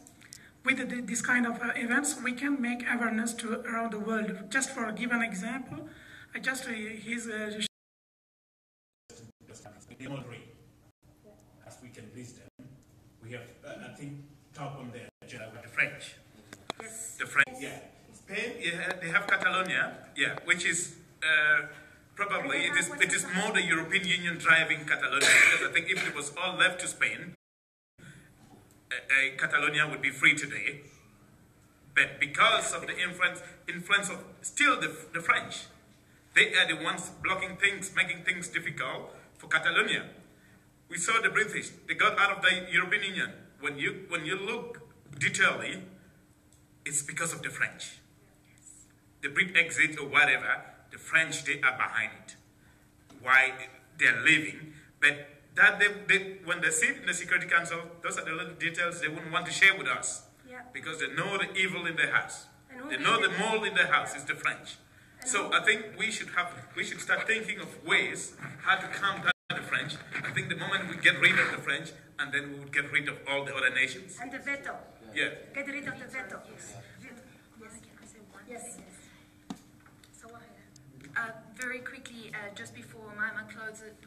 with this kind of events, we can make awareness to around the world. Just for give an example, I just his.
They all agree, as we can list them. We have, I think, top on the agenda with the French.
Yes.
The French, yeah. Spain, they have Catalonia, yeah, which is probably it is more the European Union driving Catalonia, because I think if it was all left to Spain, Catalonia would be free today. But because of the influence of still the French, they are the ones blocking things, making things difficult for Catalonia. We saw the British; they got out of the European Union. When you look detailedly, it's because of the French. The Brit exit or whatever, the French, they are behind it. Why they're leaving, but that when they sit in the Security Council, those are the little details they wouldn't want to share with us.
Yeah.
Because they know the evil in the house. They know the mole in the house is the French. So I think we should start thinking of ways how to calm down the French. I think the moment we get rid of the French, and then we would get rid of all the other nations.
And the veto.
Yeah.
Get rid of the veto.
Yes.
Yes.
very quickly, just before Yemaen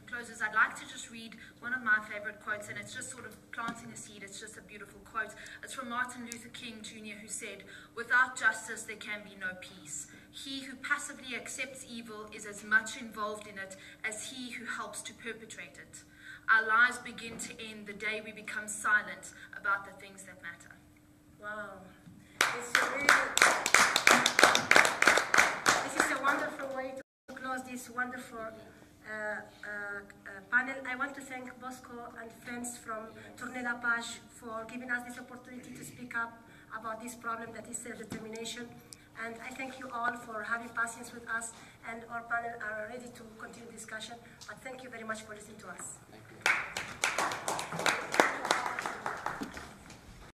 closes, I'd like to just read one of my favorite quotes, and it's just sort of planting a seed. It's just a beautiful quote. It's from Martin Luther King Jr., who said, "Without justice, there can be no peace. He who passively accepts evil is as much involved in it as he who helps to perpetrate it. Our lives begin to end the day we become silent about the things that matter."
Wow. This is a wonderful way to close this wonderful panel. I want to thank Bosco and friends from Tournée La Page for giving us this opportunity to speak up about this problem that is self-determination. And I thank you all for having patience with us, and our panel are ready to continue discussion. But thank you very much for listening to us.
Thank you.